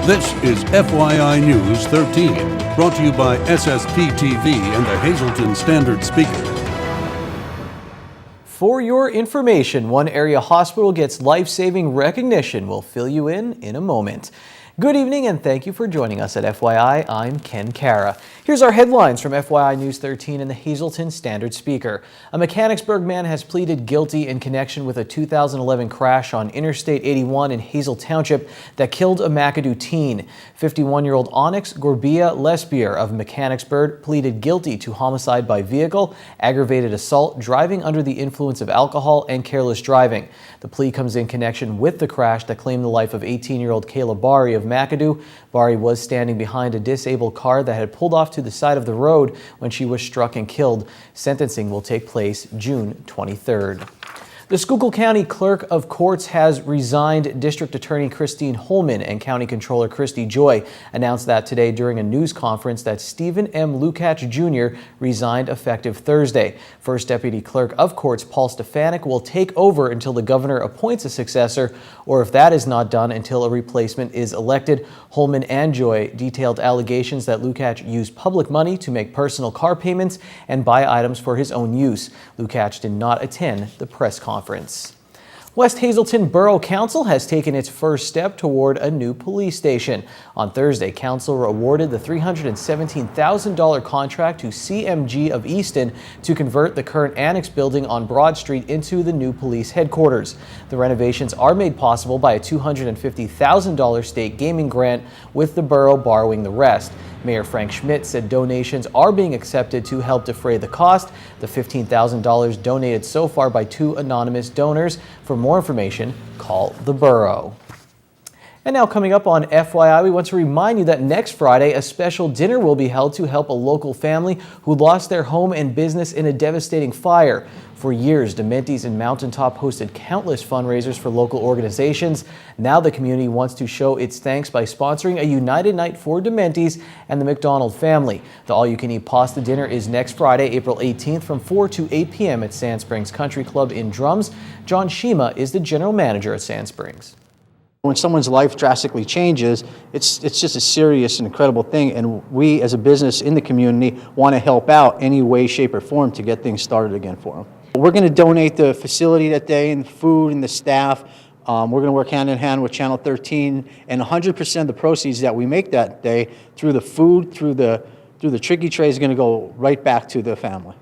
This is FYI News 13, brought to you by SSPTV and the Hazleton Standard Speaker. For your information, one area hospital gets life-saving recognition. We'll fill you in a moment. Good evening and thank you for joining us at FYI. I'm Ken Cara. Here's our headlines from FYI News 13 and the Hazleton Standard Speaker. A Mechanicsburg man has pleaded guilty in connection with a 2011 crash on Interstate 81 in Hazel Township that killed a McAdoo teen. 51-year-old Onyx Gorbia Lesbier of Mechanicsburg pleaded guilty to homicide by vehicle, aggravated assault, driving under the influence of alcohol, and careless driving. The plea comes in connection with the crash that claimed the life of 18-year-old Kayla Bari of McAdoo. Bari was standing behind a disabled car that had pulled off to the side of the road when she was struck and killed. Sentencing will take place June 23rd. The Schuylkill County Clerk of Courts has resigned. District Attorney Christine Holman and County Controller Christy Joy announced that today during a news conference that Stephen M. Lukács Jr. resigned effective Thursday. First Deputy Clerk of Courts Paul Stefanik will take over until the governor appoints a successor, or if that is not done, until a replacement is elected. Holman and Joy detailed allegations that Lukács used public money to make personal car payments and buy items for his own use. Lukács did not attend the press conference. West Hazleton Borough Council has taken its first step toward a new police station. On Thursday, Council awarded the $317,000 contract to CMG of Easton to convert the current annex building on Broad Street into the new police headquarters. The renovations are made possible by a $250,000 state gaming grant, with the borough borrowing the rest. Mayor Frank Schmidt said donations are being accepted to help defray the cost. The $15,000 donated so far by 2 anonymous donors. For more information, call the borough. And now coming up on FYI, we want to remind you that next Friday, a special dinner will be held to help a local family who lost their home and business in a devastating fire. For years, Dementi's and Mountaintop hosted countless fundraisers for local organizations. Now the community wants to show its thanks by sponsoring a United Night for Dementi's and the McDonald family. The all-you-can-eat pasta dinner is next Friday, April 18th from 4 to 8 p.m. at Sand Springs Country Club in Drums. John Shima is the general manager at Sand Springs. When someone's life drastically changes, it's just a serious and incredible thing, and we as a business in the community want to help out any way, shape, or form to get things started again for them. We're going to donate the facility that day and the food and the staff. We're going to work hand in hand with Channel 13, and 100% of the proceeds that we make that day through the food, through the tricky tray, is going to go right back to the family.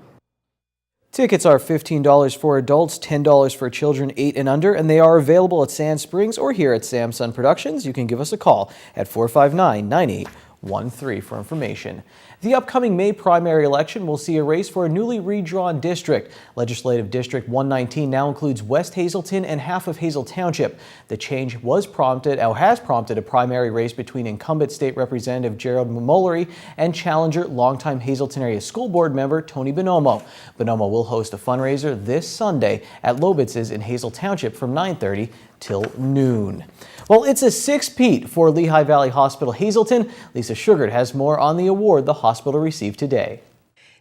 Tickets are $15 for adults, $10 for children 8 and under, and they are available at Sand Springs or here at Samson Productions. You can give us a call at 459-9813 for information. The upcoming May primary election will see a race for a newly redrawn district. Legislative District 119 now includes West Hazleton and half of Hazel Township. The change has prompted a primary race between incumbent State Representative Gerald Mullery and challenger longtime Hazleton Area School Board member Tony Bonomo. Bonomo will host a fundraiser this Sunday at Lobitz's in Hazel Township from 9:30 till noon. Well, it's a six-peat for Lehigh Valley Hospital Hazleton. Lisa Sugart has more on the award the hospital received today.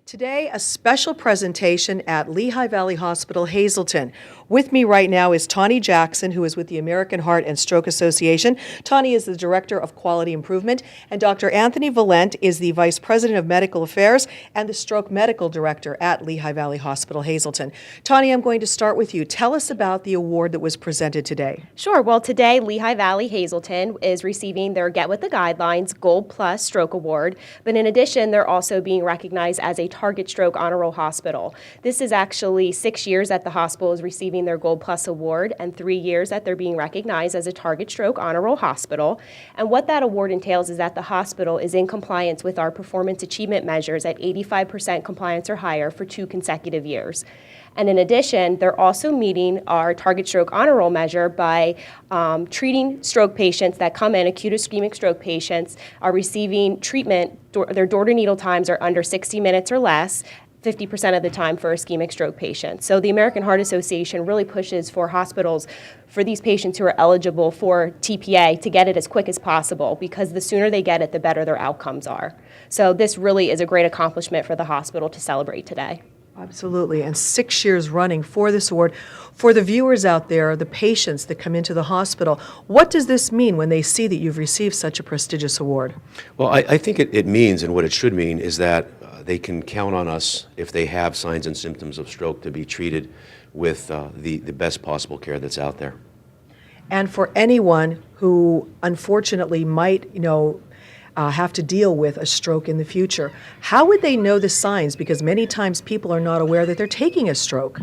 Today, a special presentation at Lehigh Valley Hospital Hazleton. With me right now is Tawny Jackson, who is with the American Heart and Stroke Association. Tawny is the Director of Quality Improvement, and Dr. Anthony Valent is the Vice President of Medical Affairs and the Stroke Medical Director at Lehigh Valley Hospital Hazleton. Tawny, I'm going to start with you. Tell us about the award that was presented today. Sure. Well, today, Lehigh Valley Hazleton is receiving their Get With the Guidelines Gold Plus Stroke Award, but in addition, they're also being recognized as a Target Stroke Honor Roll Hospital. This is actually 6 years that the hospital is receiving their Gold Plus Award and 3 years that they're being recognized as a Target Stroke Honor Roll Hospital. And what that award entails is that the hospital is in compliance with our performance achievement measures at 85% compliance or higher for 2 consecutive years. And in addition, they're also meeting our Target Stroke Honor Roll measure by treating stroke patients that come in, acute ischemic stroke patients, are receiving treatment. Their door-to-needle times are under 60 minutes or less, 50% of the time for ischemic stroke patients. So the American Heart Association really pushes for hospitals for these patients who are eligible for TPA to get it as quick as possible, because the sooner they get it, the better their outcomes are. So this really is a great accomplishment for the hospital to celebrate today. Absolutely, and 6 years running for this award. For the viewers out there, the patients that come into the hospital, what does this mean when they see that you've received such a prestigious award? Well, I think it means, and what it should mean, is that they can count on us if they have signs and symptoms of stroke to be treated with the best possible care that's out there. And for anyone who unfortunately might, have to deal with a stroke in the future, how would they know the signs? Because many times people are not aware that they're taking a stroke.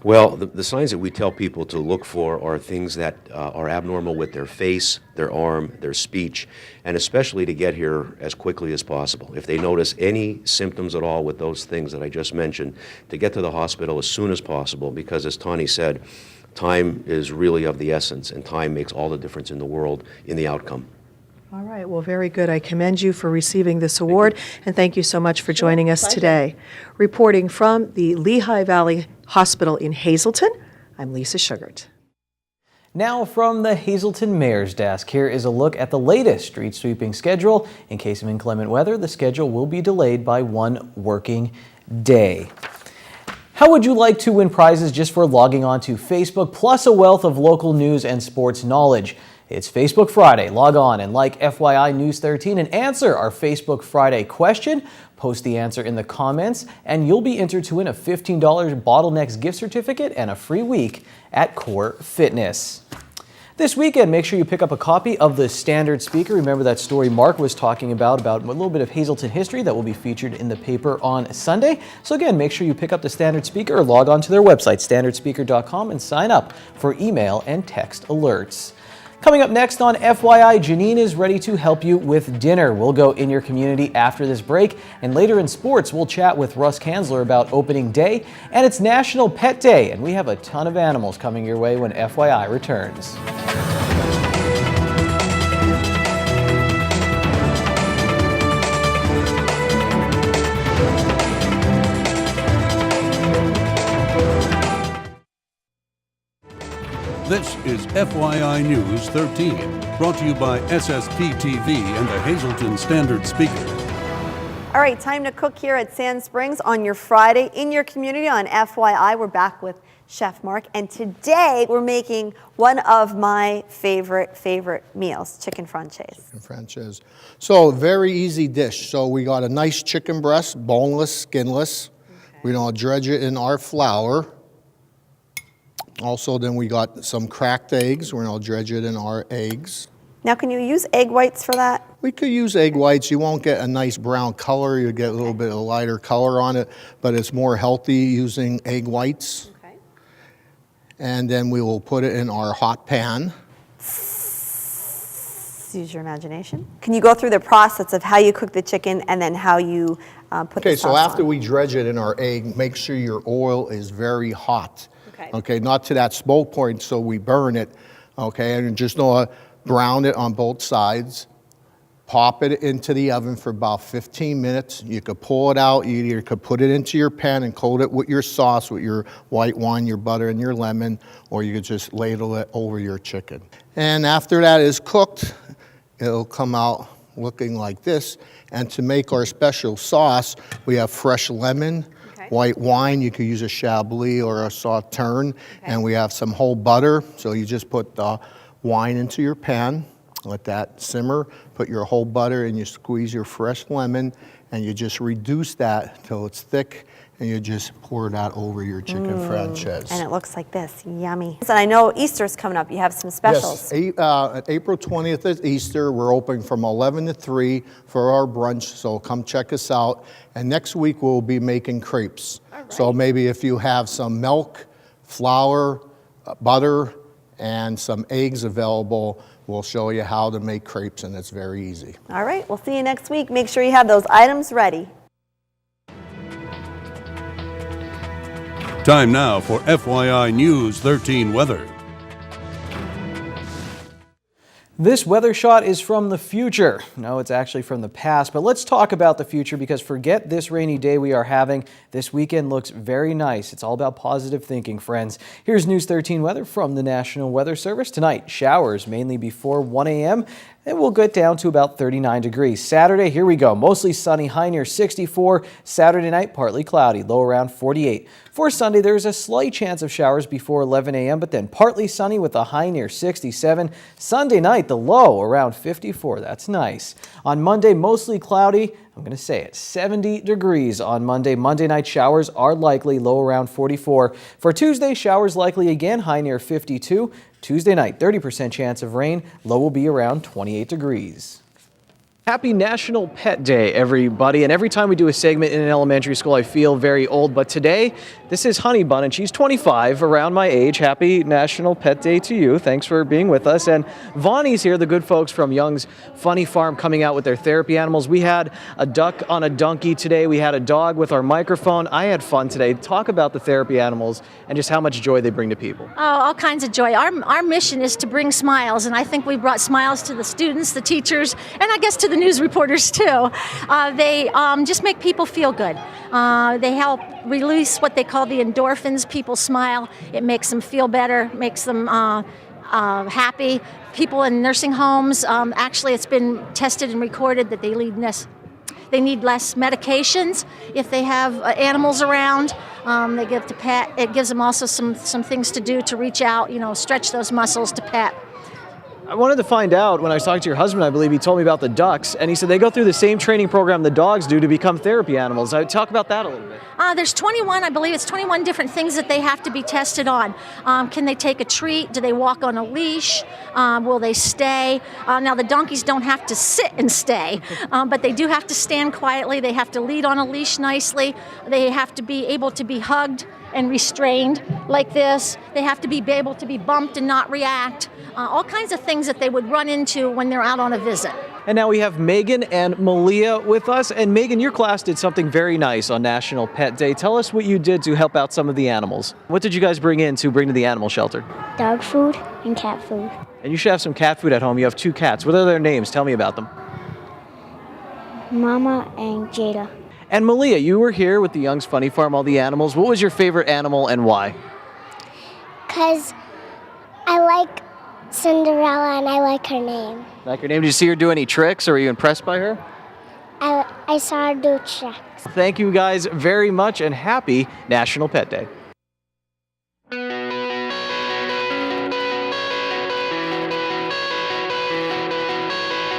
Well, the signs that we tell people to look for are things that are abnormal with their face, their arm, their speech, and especially to get here as quickly as possible. If they notice any symptoms at all with those things that I just mentioned, to get to the hospital as soon as possible, because as Tawny said, time is really of the essence, and time makes all the difference in the world in the outcome. All right, well, very good. I commend you for receiving this award, and thank you so much for joining us today. Reporting from the Lehigh Valley Hospital in Hazleton, I'm Lisa Sugart. Now from the Hazleton Mayor's desk, here is a look at the latest street sweeping schedule. In case of inclement weather, the schedule will be delayed by 1 working day. How would you like to win prizes just for logging on to Facebook, plus a wealth of local news and sports knowledge? It's Facebook Friday. Log on and like FYI News 13 and answer our Facebook Friday question. Post the answer in the comments and you'll be entered to win a $15 Bottlenecks gift certificate and a free week at Core Fitness. This weekend, make sure you pick up a copy of the Standard Speaker. Remember that story Mark was talking about a little bit of Hazleton history that will be featured in the paper on Sunday. So again, make sure you pick up the Standard Speaker or log on to their website, standardspeaker.com, and sign up for email and text alerts. Coming up next on FYI, Janine is ready to help you with dinner. We'll go in your community after this break. And later in sports, we'll chat with Russ Kanzler about opening day. And it's National Pet Day. And we have a ton of animals coming your way when FYI returns. This is FYI News 13, brought to you by SSPTV and the Hazleton Standard Speaker. All right, time to cook here at Sand Springs on your Friday in your community on FYI. We're back with Chef Mark, and today we're making one of my favorite meals, chicken franchise. Chicken franchise. So very easy dish. So we got a nice chicken breast, boneless, skinless. Okay. We're gonna dredge it in our flour. Also, then we got some cracked eggs. We're gonna dredge it in our eggs. Now, can you use egg whites for that? We could use egg whites. You won't get a nice brown color. You get a little bit of lighter color on it, but it's more healthy using egg whites. Okay. And then we will put it in our hot pan. Use your imagination. Can you go through the process of how you cook the chicken and then how you put the sauce on? Okay, so after we dredge it in our egg, make sure your oil is very hot. Okay, not to that smoke point so we burn it, okay, and just brown it on both sides. Pop it into the oven for about 15 minutes. You could pull it out, you either could put it into your pan and coat it with your sauce, with your white wine, your butter, and your lemon, or you could just ladle it over your chicken. And after that is cooked, it'll come out looking like this. And to make our special sauce, we have fresh lemon, white wine, you could use a Chablis or a Sauterne, and we have some whole butter. So you just put the wine into your pan, let that simmer, put your whole butter, and you squeeze your fresh lemon, and you just reduce that till it's thick, and you just pour that over your chicken franchise. And it looks like this, yummy. So I know Easter's coming up, you have some specials. Yes, April 20th is Easter. We're open from 11 to 3 for our brunch, so come check us out. And next week we'll be making crepes. Right. So maybe if you have some milk, flour, butter, and some eggs available, we'll show you how to make crepes, and it's very easy. All right, we'll see you next week. Make sure you have those items ready. Time now for FYI News 13 weather. This weather shot is from the future. No, it's actually from the past, but let's talk about the future because forget this rainy day we are having. This weekend looks very nice. It's all about positive thinking, friends. Here's News 13 weather from the National Weather Service. Tonight, showers mainly before 1 a.m. It will get down to about 39 degrees. Saturday, here we go. Mostly sunny, high near 64. Saturday night, partly cloudy, low around 48. For Sunday, there's a slight chance of showers before 11 a.m., but then partly sunny with a high near 67. Sunday night, the low around 54. That's nice. On Monday, mostly cloudy. I'm going to say it, 70 degrees on Monday. Monday night showers are likely, low around 44. For Tuesday, showers likely again, high near 52. Tuesday night, 30% chance of rain, low will be around 28 degrees. Happy National Pet Day, everybody. And every time we do a segment in an elementary school, I feel very old. But today, this is Honey Bun, and she's 25, around my age. Happy National Pet Day to you. Thanks for being with us. And Vonnie's here, the good folks from Young's Funny Farm, coming out with their therapy animals. We had a duck on a donkey today. We had a dog with our microphone. I had fun today. Talk about the therapy animals and just how much joy they bring to people. Oh, all kinds of joy. Our mission is to bring smiles, and I think we brought smiles to the students, the teachers, and I guess to the news reporters too. They just make people feel good. They help release what they call the endorphins. People smile. It makes them feel better, makes them happy. People in nursing homes, actually it's been tested and recorded that they need less medications if they have animals around. They give to pet. It gives them also some things to do to reach out, stretch those muscles to pet. I wanted to find out, when I was talking to your husband, I believe he told me about the ducks, and he said they go through the same training program the dogs do to become therapy animals. Talk about that a little bit. There's 21, I believe it's 21 different things that they have to be tested on. Can they take a treat? Do they walk on a leash? Will they stay? Now the donkeys don't have to sit and stay, but they do have to stand quietly. They have to lead on a leash nicely. They have to be able to be hugged and restrained like this. They have to be able to be bumped and not react. All kinds of things that they would run into when they're out on a visit. And now we have Megan and Malia with us. And Megan, your class did something very nice on National Pet Day. Tell us what you did to help out some of the animals. What did you guys bring to the animal shelter? Dog food and cat food. And you should have some cat food at home. You have 2 cats. What are their names? Tell me about them. Mama and Jada. And Malia, you were here with the Young's Funny Farm, all the animals. What was your favorite animal and why? Because I like Cinderella and I like her name. Like her name? Did you see her do any tricks, or were you impressed by her? I saw her do tricks. Thank you guys very much, and happy National Pet Day.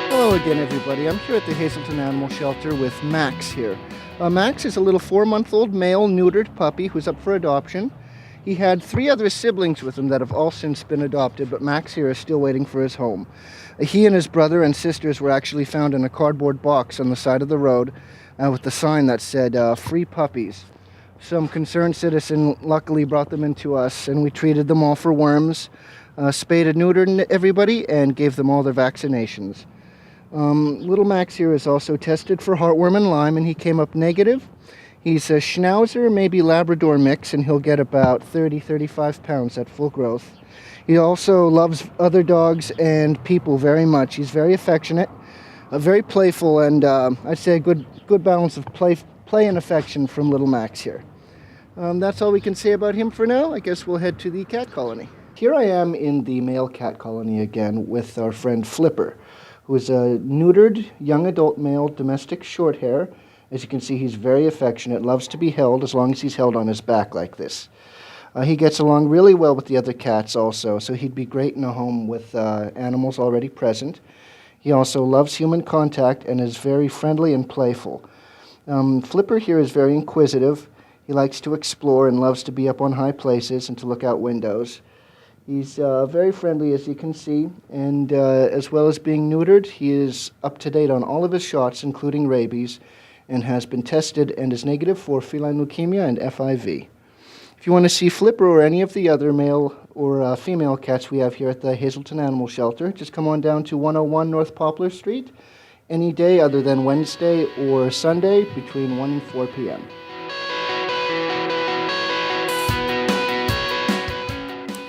Hello again, everybody. I'm here at the Hazleton Animal Shelter with Max here. Max is a little 4-month-old male neutered puppy who's up for adoption. He had 3 other siblings with him that have all since been adopted, but Max here is still waiting for his home. He and his brother and sisters were actually found in a cardboard box on the side of the road with the sign that said, free puppies. Some concerned citizen luckily brought them into us, and we treated them all for worms, spayed and neutered everybody, and gave them all their vaccinations. Little Max here is also tested for heartworm and Lyme, and he came up negative. He's a Schnauzer, maybe Labrador mix, and he'll get about 35 pounds at full growth. He also loves other dogs and people very much. He's very affectionate, very playful, and I'd say a good balance of play and affection from little Max here. That's all we can say about him for now. I guess we'll head to the cat colony. Here I am in the male cat colony again with our friend Flipper, who is a neutered young adult male domestic short hair. As you can see, he's very affectionate, loves to be held as long as he's held on his back like this. He gets along really well with the other cats also, so he'd be great in a home with animals already present. He also loves human contact and is very friendly and playful. Flipper here is very inquisitive. He likes to explore and loves to be up on high places and to look out windows. He's very friendly, as you can see, and as well as being neutered, he is up to date on all of his shots, including rabies, and has been tested and is negative for feline leukemia and FIV. If you want to see Flipper or any of the other male or female cats we have here at the Hazleton Animal Shelter, just come on down to 101 North Poplar Street any day other than Wednesday or Sunday between 1 and 4 p.m.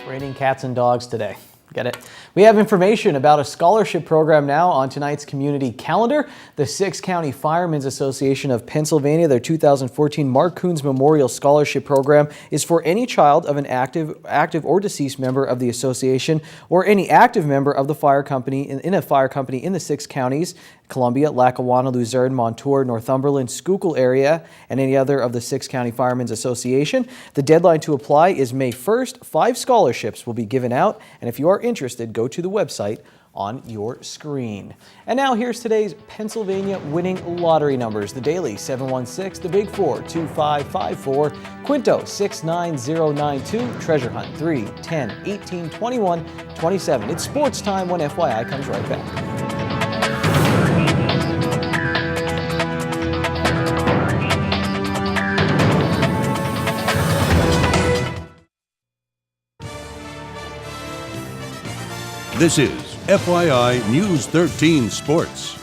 Raining cats and dogs today. Get it? We have information about a scholarship program now on tonight's community calendar. The 6-County Firemen's Association of Pennsylvania, their 2014 Mark Coons Memorial Scholarship Program is for any child of an active or deceased member of the association or any active member of the fire company in a fire company in the 6 counties, Columbia, Lackawanna, Luzerne, Montour, Northumberland, Schuylkill area, and any other of the 6-County Firemen's Association. The deadline to apply is May 1st. 5 scholarships will be given out, and if you are interested, go to the website on your screen. And now here's today's Pennsylvania winning lottery numbers. The Daily 716, the Big 4 2554, Quinto 69092, Treasure Hunt 3 10 18 21 27. It's sports time when FYI comes right back. This is FYI News 13 Sports.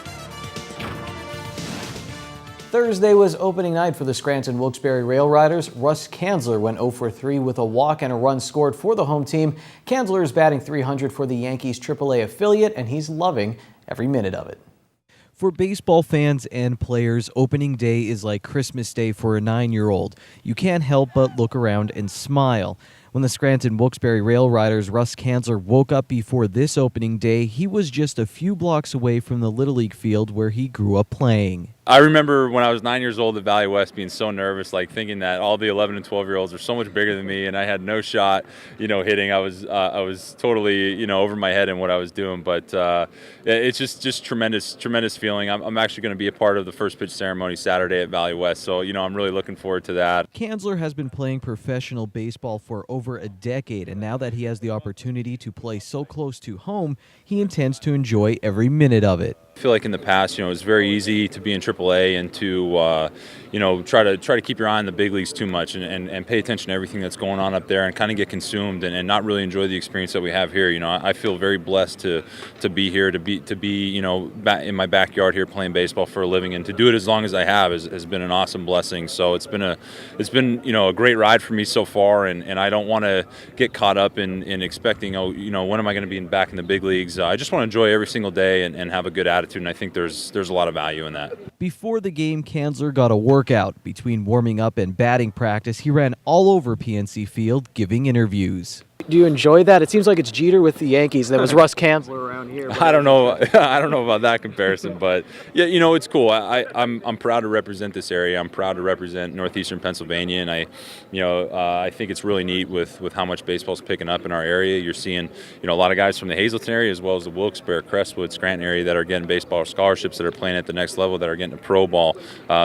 Thursday was opening night for the Scranton Wilkes-Barre Rail Riders. Russ Kanzler went 0 for 3 with a walk and a run scored for the home team. Kanzler is batting .300 for the Yankees AAA affiliate, and he's loving every minute of it. For baseball fans and players, opening day is like Christmas Day for a 9-year-old. You can't help but look around and smile. When the Scranton Wilkes-Barre Rail Riders' Russ Kanzler woke up before this opening day, he was just a few blocks away from the Little League field where he grew up playing. I remember when I was 9 years old at Valley West being so nervous, like thinking that all the 11 and 12-year-olds are so much bigger than me, and I had no shot, hitting. I was totally, over my head in what I was doing. But it's just tremendous feeling. I'm actually going to be a part of the first pitch ceremony Saturday at Valley West, so I'm really looking forward to that. Kanzler has been playing professional baseball for over a decade, and now that he has the opportunity to play so close to home, he intends to enjoy every minute of it. I feel like in the past, it was very easy to be in AAA and to, try to keep your eye on the big leagues too much and pay attention to everything that's going on up there and kind of get consumed and not really enjoy the experience that we have here. I feel very blessed to be here, to be in my backyard here playing baseball for a living, and to do it as long as I have has been an awesome blessing. So it's been a great ride for me so far, and I don't want to get caught up in expecting, when am I going to be back in the big leagues? I just want to enjoy every single day and have a good attitude. And I think there's a lot of value in that. Before the game, Kanzler got a workout. Between warming up and batting practice, he ran all over PNC Field giving interviews. Do you enjoy that? It seems like it's Jeter with the Yankees. There was Russ Kanzler around here. I don't know about that comparison, but yeah, it's cool. I'm proud to represent this area. I'm proud to represent northeastern Pennsylvania, and I think it's really neat with how much baseball's picking up in our area. You're seeing a lot of guys from the Hazleton area as well as the Wilkes-Barre, Crestwood, Scranton area that are getting baseball scholarships, that are playing at the next level, that are getting to pro ball.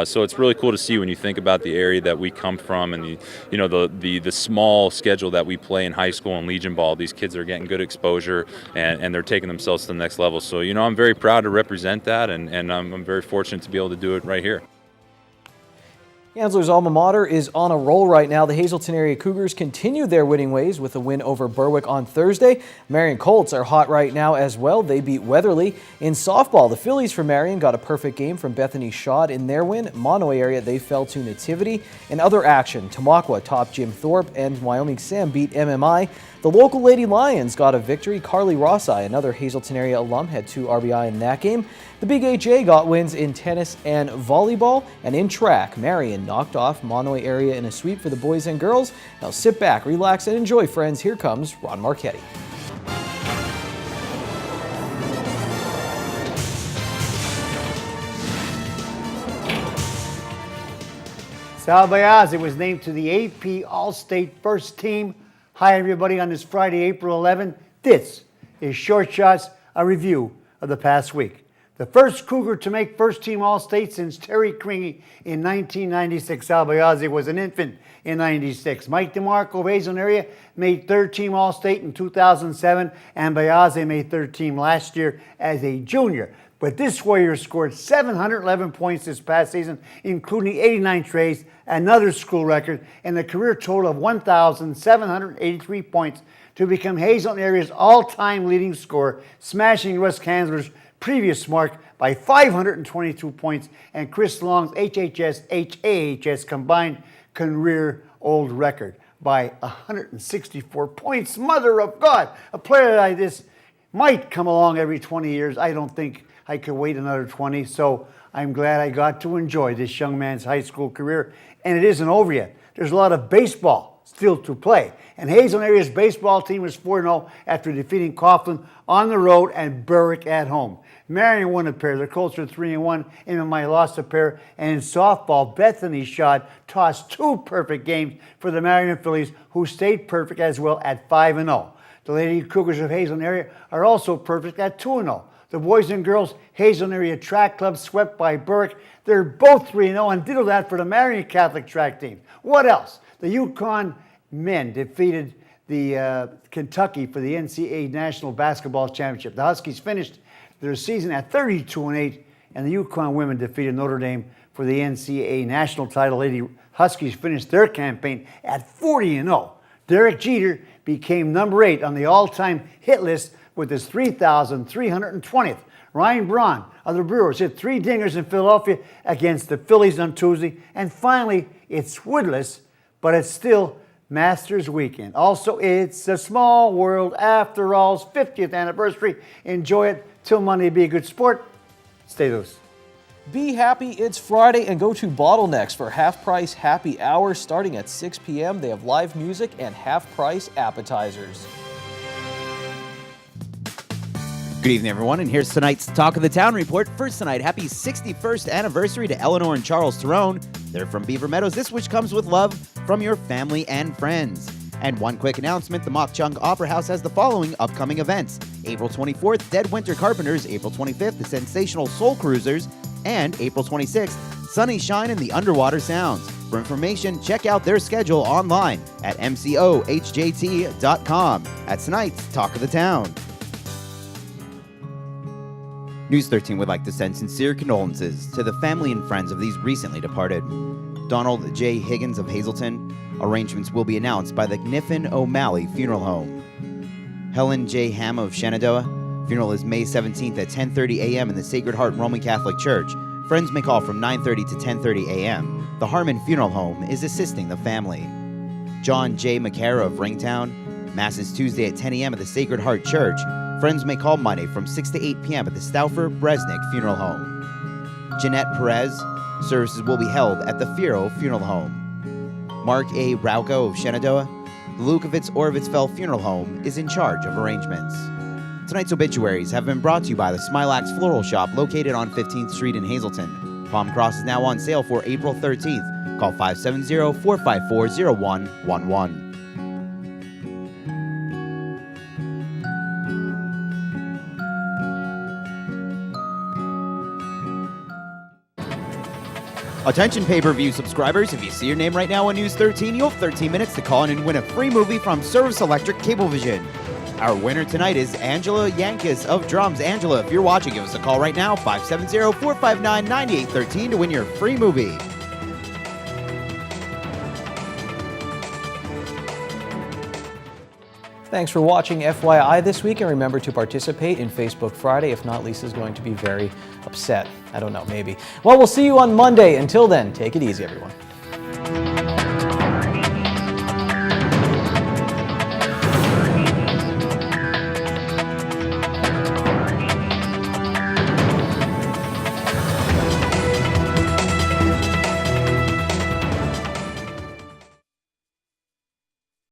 So it's really cool to see when you think about the area that we come from and the small schedule that we play in high school and Legion ball. These kids are getting good exposure and they're taking themselves to the next level. So I'm very proud to represent that, and I'm very fortunate to be able to do it right here. Kanzler's alma mater is on a roll right now. The Hazleton area Cougars continued their winning ways with a win over Berwick on Thursday. Marion Colts are hot right now as well. They beat Weatherly. In softball, the Phillies from Marion got a perfect game from Bethany Schott in their win. Monomoy area, they fell to Nativity. In other action, Tamaqua topped Jim Thorpe and Wyoming Sam beat MMI. The local Lady Lions got a victory. Carly Rossai, another Hazleton area alum, had 2 RBI in that game. The Big HA got wins in tennis and volleyball. And in track, Marion knocked off Monomoy area in a sweep for the boys and girls. Now sit back, relax, and enjoy, friends. Here comes Ron Marchetti. Sal Bayaz was named to the AP All-State First Team. Hi, everybody, on this Friday, April 11. This is Short Shots, a review of the past week. The first Cougar to make first-team All-State since Terry Kringy in 1996. Sal Bayaz was an infant in 96. Mike DeMarco of Hazleton area made third-team All-State in 2007, and Bayaz made third-team last year as a junior. But this Warrior scored 711 points this past season, including 89 trays, another school record, and a career total of 1,783 points to become Hazleton area's all-time leading scorer, smashing Russ Kanzler's previous mark by 522 points and Chris Long's HHS-HAHS combined career old record. by 164 points. Mother of God, a player like this might come along every 20 years. I don't think I could wait another 20, so I'm glad I got to enjoy this young man's high school career, and it isn't over yet. There's a lot of baseball still to play, and Hazelton area's baseball team was 4-0 after defeating Coughlin on the road and Berwick at home. Marion won a pair. The Colts are 3-1. MMI lost a pair. And in softball, Bethany Schott tossed 2 perfect games for the Marion Phillies, who stayed perfect as well at 5-0. The Lady Cougars of Hazelton area are also perfect at 2-0. The boys and girls Hazelton area track club swept by Berwick. They're both 3-0, and ditto that for the Marion Catholic track team. What else? The Yukon men defeated the Kentucky for the NCAA National Basketball Championship. The Huskies finished their season at 32-8, and the Yukon women defeated Notre Dame for the NCAA National title. Lady Huskies finished their campaign at 40-0. Derek Jeter became number 8 on the all-time hit list with his 3,320th. Ryan Braun of the Brewers hit 3 dingers in Philadelphia against the Phillies on Tuesday. And finally, it's woodless, but it's still Masters weekend. Also, it's a small world after all's 50th anniversary. Enjoy it till Monday. Be a good sport. Stay loose. Be happy, it's Friday, and go to Bottlenecks for half-price happy hour starting at 6 p.m. They have live music and half-price appetizers. Good evening, everyone, and here's tonight's Talk of the Town report. First tonight, happy 61st anniversary to Eleanor and Charles Tyrone. They're from Beaver Meadows. This wish comes with love from your family and friends. And one quick announcement, the Mock Chung Opera House has the following upcoming events. April 24th, Dead Winter Carpenters. April 25th, the Sensational Soul Cruisers. And April 26th, Sunny Shine and the Underwater Sounds. For information, check out their schedule online at mcohjt.com. That's tonight's Talk of the Town. News 13 would like to send sincere condolences to the family and friends of these recently departed. Donald J. Higgins of Hazelton. Arrangements will be announced by the Kniffen O'Malley Funeral Home. Helen J. Ham of Shenandoah. Funeral is May 17th at 10:30 a.m. in the Sacred Heart Roman Catholic Church. Friends may call from 9:30 to 10:30 a.m. The Harmon Funeral Home is assisting the family. John J. McCara of Ringtown. Mass is Tuesday at 10 a.m. at the Sacred Heart Church. Friends may call Monday from 6 to 8 p.m. at the Stauffer Bresnik Funeral Home. Jeanette Perez. Services will be held at the Firo Funeral Home. Mark A. Rauco of Shenandoah. The Lukowitz Orvitzfeld Funeral Home is in charge of arrangements. Tonight's obituaries have been brought to you by the Smilax Floral Shop located on 15th Street in Hazelton. Palm Cross is now on sale for April 13th. Call 570-454-0111. Attention pay-per-view subscribers, if you see your name right now on News 13, you have 13 minutes to call in and win a free movie from Service Electric Cablevision. Our winner tonight is Angela Yankas of Drums. Angela, if you're watching, give us a call right now, 570-459-9813 to win your free movie. Thanks for watching FYI this week, and remember to participate in Facebook Friday. If not, Lisa's going to be very upset. I don't know, maybe. Well, we'll see you on Monday. Until then, take it easy, everyone.